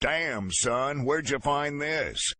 Damn, son, where'd you find this?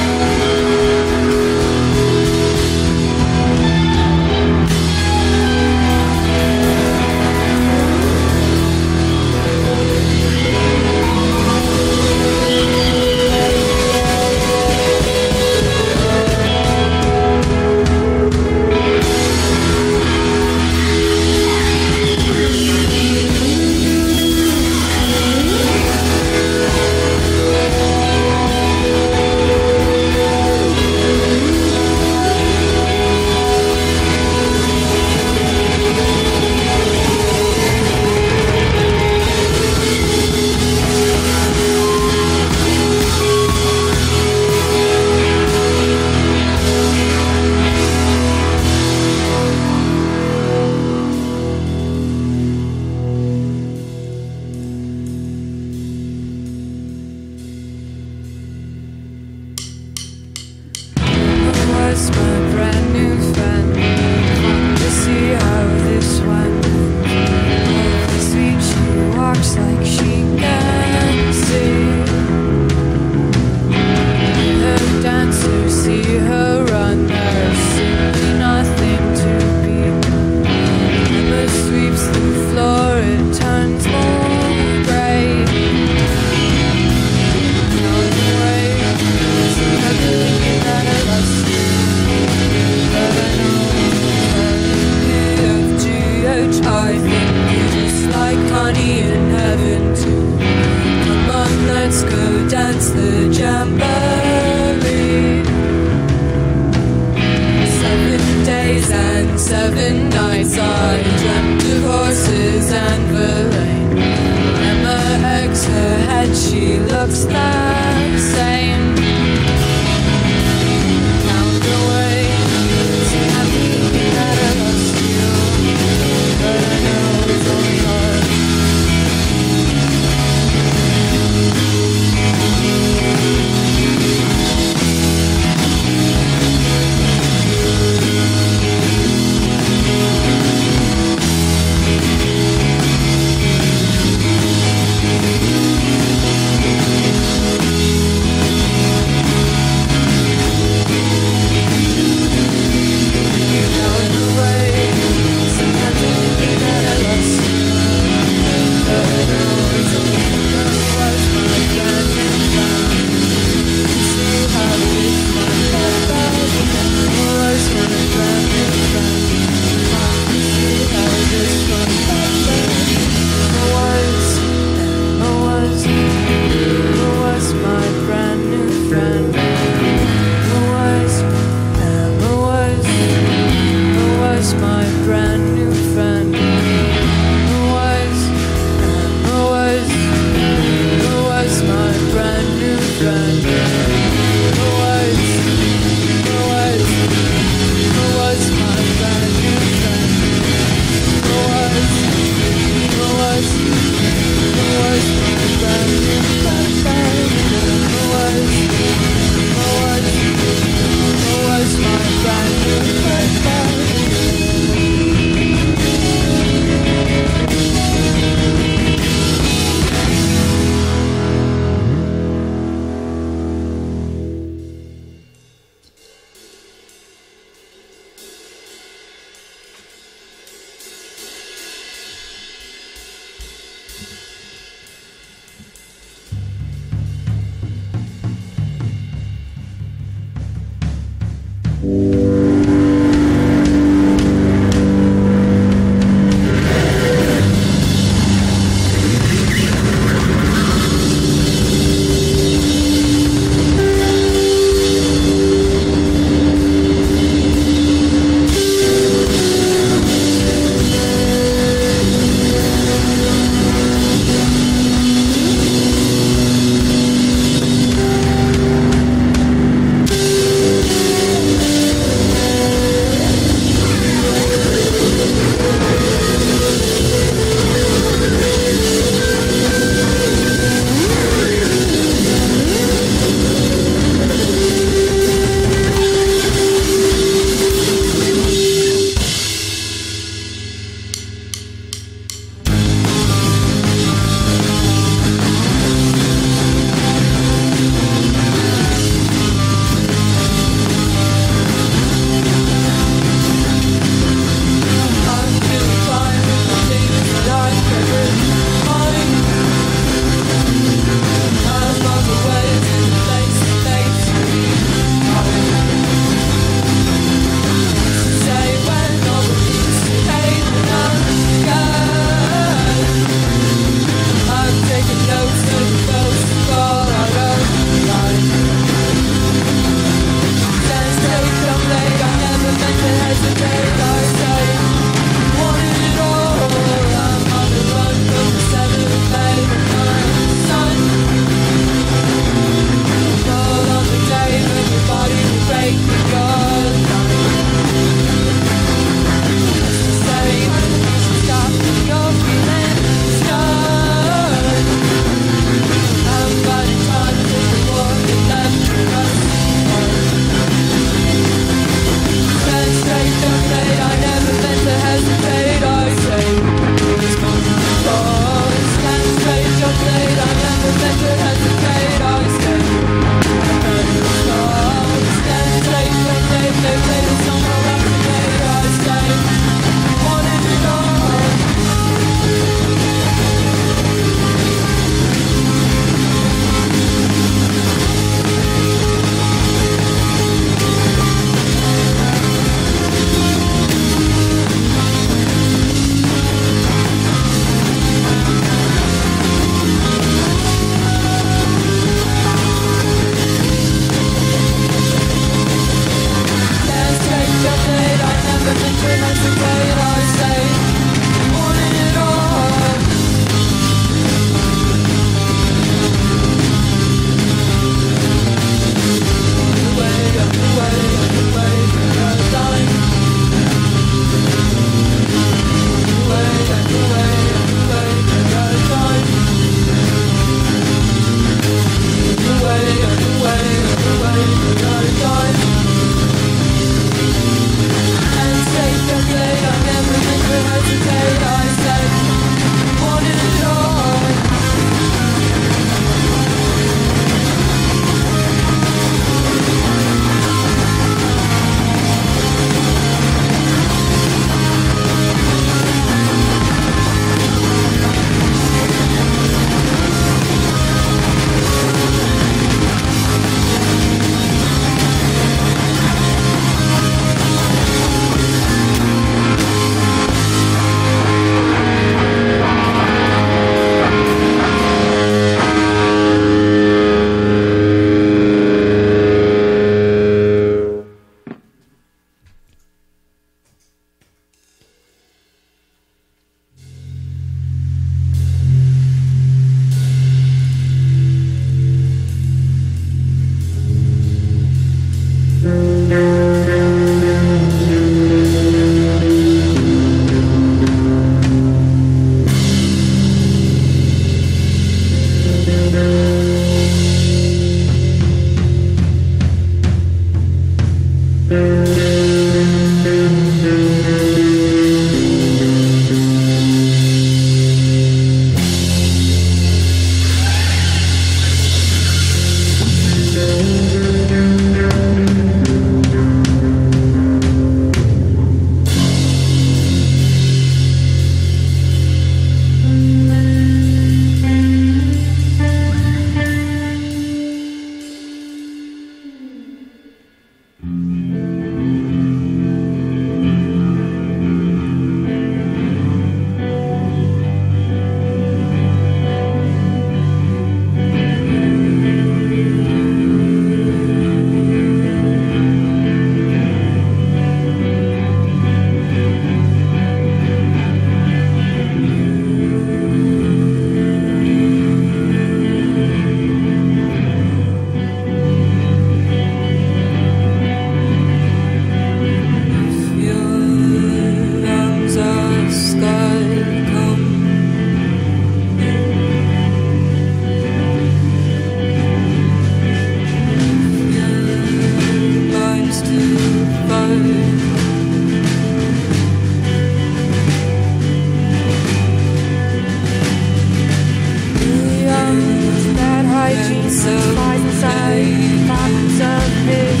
flies inside the pockets of his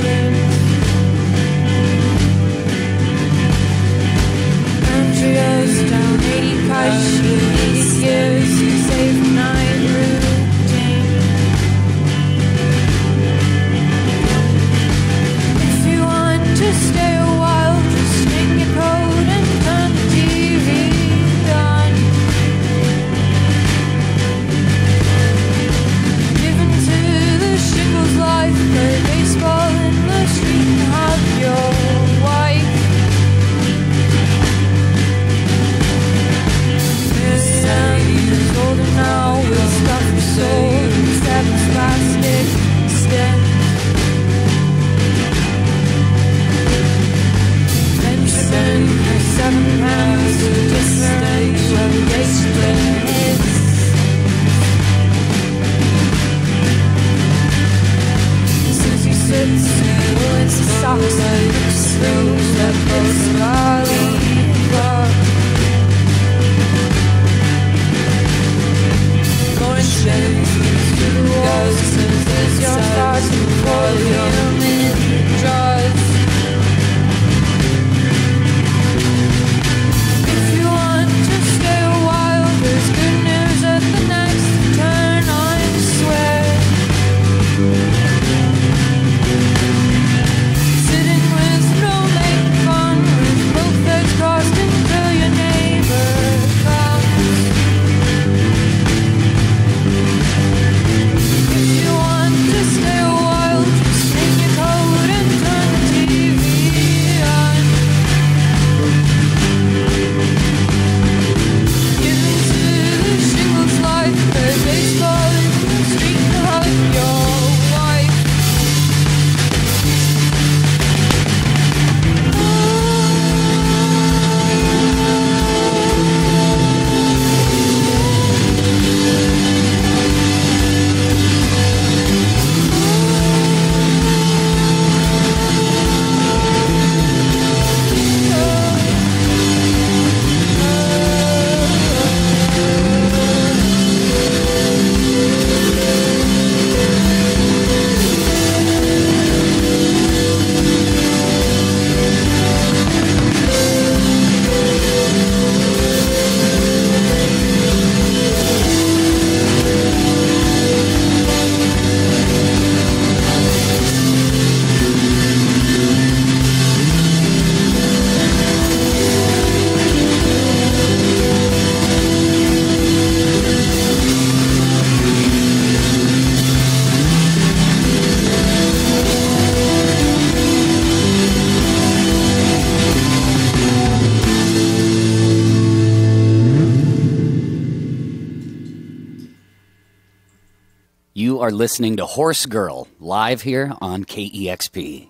jeans. Andrea's down 80 cause she needs years to save night routine. If you want to stay a while, just hang your coat and turn the TV on. Given to the shingles life, play baseball in the street and have your wife. He's older now, with stuff for soul, seven plastic stem. Benjamin has 7 pounds of different variation his. Susie sits in woolen socks and looks through the post-Bali bar. Shades to the walls, since it's your stars and volume in jaws. If you want to stay a while, there's good news at the next turn, I swear. Sitting with no makeup on, with both legs crossed until your neighbor comes. If you want to stay a while, just take your coat and turn the TV on. Given to the shingles life, play baseball in the street to hug your wife. You are listening to Horsegirl, live here on KEXP.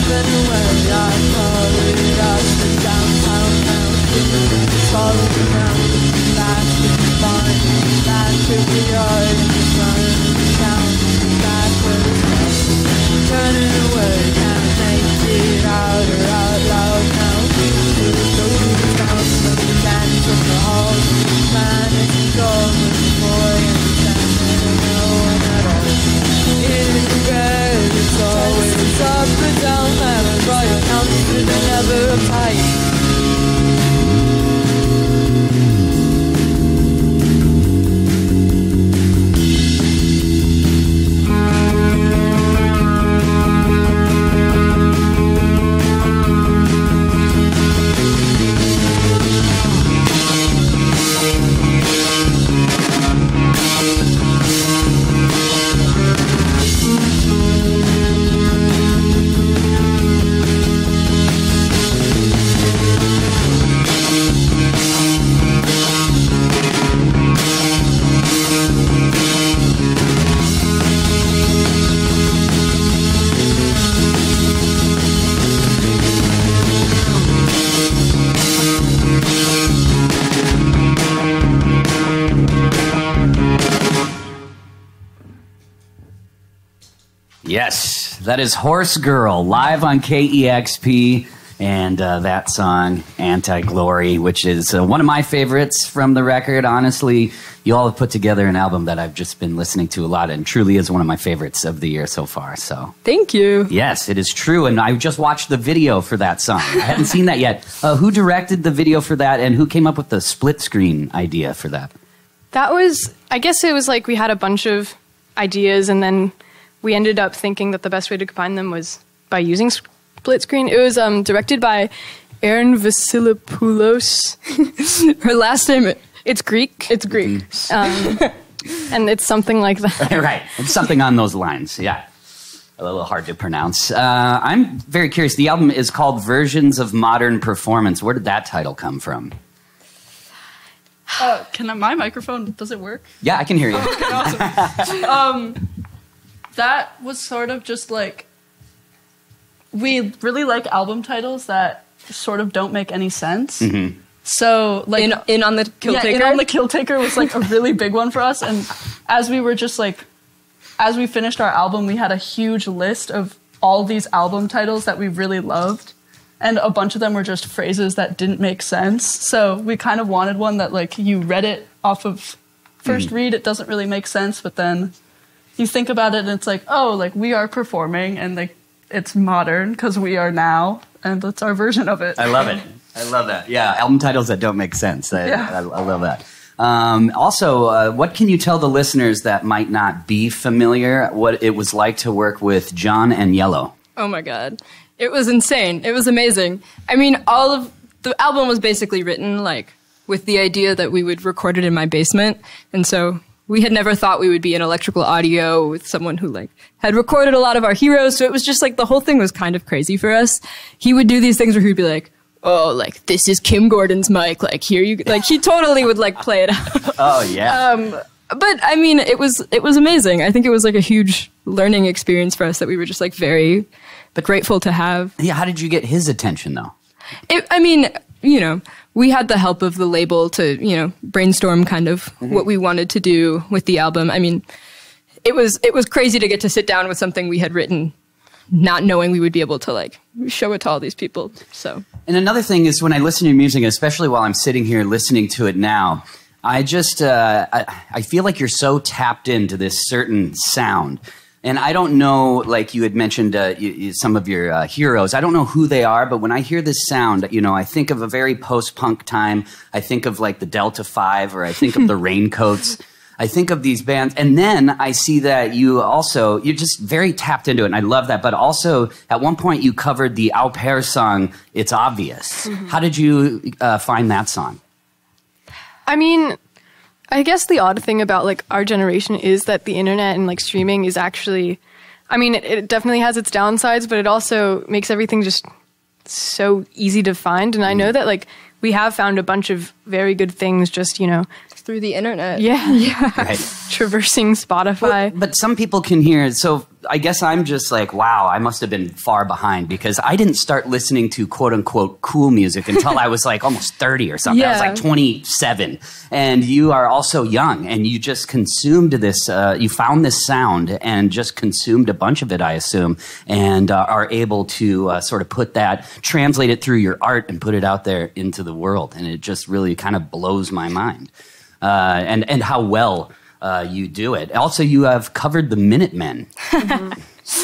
driving away, I followed us to downtown town. Followed around, back to the barn, back to the yard, in the front of the town, back where it's nice. Turning away, can't make it out or out loud now. To the social sound of the band from the halls, man, it's a golden boy, and standing no one at all. In bed, it's always up and down, man, and royal counselors are never uptight. Yes, that is Horsegirl live on KEXP, and that song, Anti-Glory, which is one of my favorites from the record. Honestly, you all have put together an album that I've just been listening to a lot and truly is one of my favorites of the year so far. So, thank you. Yes, it is true, and I just watched the video for that song. I hadn't seen that yet. Who directed the video for that, and who came up with the split screen idea for that? That was, I guess it was like we had a bunch of ideas, and then we ended up thinking that the best way to combine them was by using split screen. It was directed by Erin Vasilopoulos. Her last name, it's Greek. It's Greek. And it's something like that. Right. It's something on those lines. Yeah. A little hard to pronounce. I'm very curious. The album is called Versions of Modern Performance. Where did that title come from? My microphone, does it work? Yeah, I can hear you. Okay, awesome. That was sort of just like, we really like album titles that sort of don't make any sense. Mm-hmm. So like in on the Kill Taker? In on the Kill Taker was like a really big one for us. And as we were just like, as we finished our album, we had a huge list of all these album titles that we really loved. And a bunch of them were just phrases that didn't make sense. So we kind of wanted one that like you read it off of first read, it doesn't really make sense, but then you think about it and it's like, oh, like we are performing and like it's modern because we are now, and that's our version of it. I love it. I love that. Yeah, album titles that don't make sense. I love that. Also, what can you tell the listeners that might not be familiar what it was like to work with John and Yellow? Oh my God. It was insane. It was amazing. I mean, all of the album was basically written like with the idea that we would record it in my basement. And so we had never thought we would be in electrical audio with someone who like had recorded a lot of our heroes. So it was just like the whole thing was kind of crazy for us. He would do these things where he'd be like, oh, like this is Kim Gordon's mic. Like here you, like he totally would like play it out. Oh yeah. But I mean, it was amazing. I think it was like a huge learning experience for us that we were just like very grateful to have. Yeah. How did you get his attention though? I mean, you know, we had the help of the label to, you know, brainstorm kind of what we wanted to do with the album. I mean, it was crazy to get to sit down with something we had written, not knowing we would be able to like show it to all these people. So, and another thing is when I listen to your music, especially while I'm sitting here listening to it now, I just I feel like you're so tapped into this certain sound. And I don't know, like you had mentioned some of your heroes. I don't know who they are, but when I hear this sound, you know, I think of a very post-punk time. I think of like the Delta 5, or I think of the Raincoats. I think of these bands. And then I see that you're just very tapped into it. And I love that. But also, at one point, you covered the Au Pair song, It's Obvious. Mm-hmm. How did you find that song? I mean, I guess the odd thing about like our generation is that the internet and like streaming is actually, I mean, it definitely has its downsides, but it also makes everything just so easy to find. And I know that like we have found a bunch of very good things just, you know, through the internet. Yeah. Right. Traversing Spotify. But some people can hear. So I guess I'm just like, wow, I must have been far behind because I didn't start listening to quote unquote cool music until I was like almost 30 or something. I was like 27. And you are also young and you just consumed this, you found this sound and just consumed a bunch of it, I assume, and are able to sort of translate it through your art and put it out there into the world. And it just really kind of blows my mind. And how well you do it. Also, you have covered the Minutemen.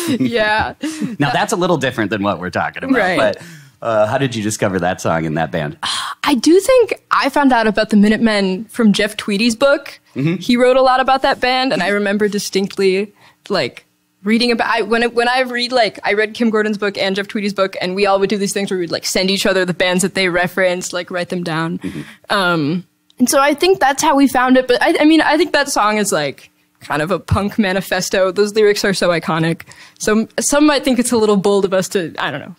Yeah. Now, that's a little different than what we're talking about. Right. But how did you discover that song in that band? I do think I found out about the Minutemen from Jeff Tweedy's book. He wrote a lot about that band, and I remember distinctly, like, reading about I read Kim Gordon's book and Jeff Tweedy's book, and we all would do these things where we'd like send each other the bands that they referenced, like write them down. And so I think that's how we found it. But I mean, I think that song is like kind of a punk manifesto. Those lyrics are so iconic. So some might think it's a little bold of us to, I don't know.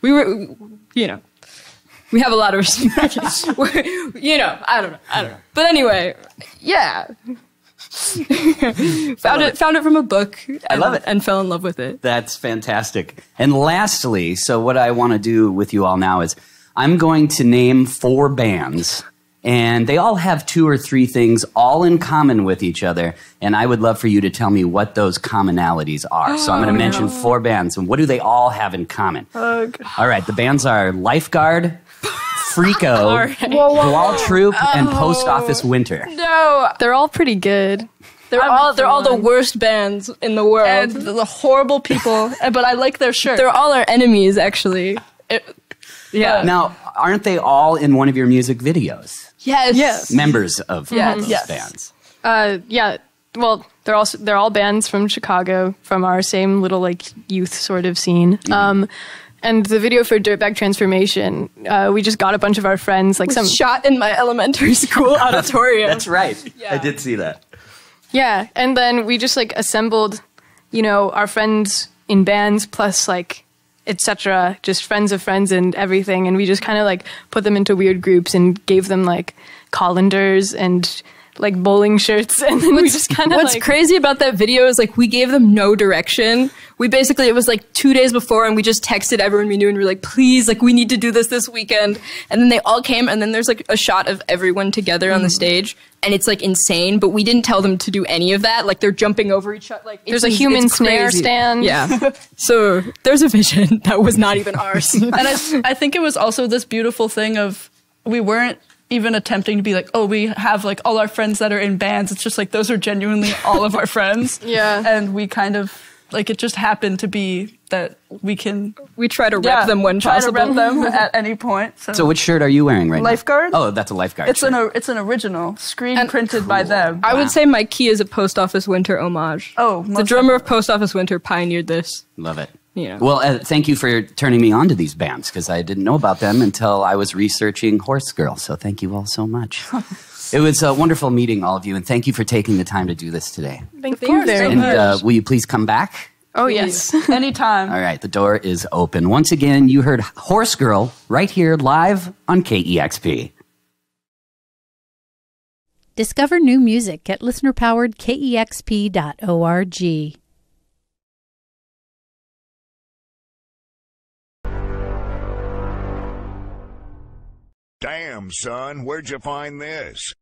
We have a lot of respect. I don't know. But anyway, yeah. found it from a book. I love it. And fell in love with it. That's fantastic. And lastly, so what I want to do with you all now is I'm going to name 4 bands. And they all have 2 or 3 things all in common with each other. And I would love for you to tell me what those commonalities are. So I'm going to mention 4 bands. And what do they all have in common? All right. The bands are Lifeguard, Freako, Wall Troop, and Post Office Winter. No. They're all pretty good. They're all the worst bands in the world. And the horrible people, but I like their shirt. They're all our enemies, actually. Yeah. Now, aren't they all in one of your music videos? Yes. Members of those bands. Yeah. Well, they're all bands from Chicago, from our same little like youth sort of scene. And the video for Dirtbag Transformation, we just got a bunch of our friends, like some shot in my elementary school auditorium. That's right. Yeah. I did see that. Yeah, and then we just like assembled, our friends in bands plus like etc. Just friends of friends and everything, and we just kind of like put them into weird groups and gave them like colanders and like bowling shirts, and then we just kind of What's crazy about that video is like we gave them no direction. We basically, it was like 2 days before and we just texted everyone we knew and we were like, please, like we need to do this weekend. And then they all came and then there's like a shot of everyone together on the stage and it's like insane, but we didn't tell them to do any of that. Like they're jumping over each other. Like there's a human snare stand. Yeah. So there's a vision that was not even ours. And I think it was also this beautiful thing of we weren't even attempting to be like, oh, we have like all our friends that are in bands. It's just like those are genuinely all of our friends. Yeah. And we kind of like it just happened to be that we try to rep them when possible. Try to rep them at any point. So which shirt are you wearing right Lifeguard? now? Oh, that's a Lifeguard It's shirt. it's an original screen printed by them. I would say my key is a Post Office Winter homage. Oh, the drummer of Post Office Winter pioneered this. Love it. Yeah. Well, thank you for turning me on to these bands because I didn't know about them until I was researching Horsegirl. So thank you all so much. It was wonderful meeting all of you, and thank you for taking the time to do this today. Thank you very And much. will you please come back? Oh, yes. Anytime. All right, the door is open. Once again, you heard Horsegirl right here live on KEXP. Discover new music at listener-powered KEXP.org. Damn, son, where'd you find this?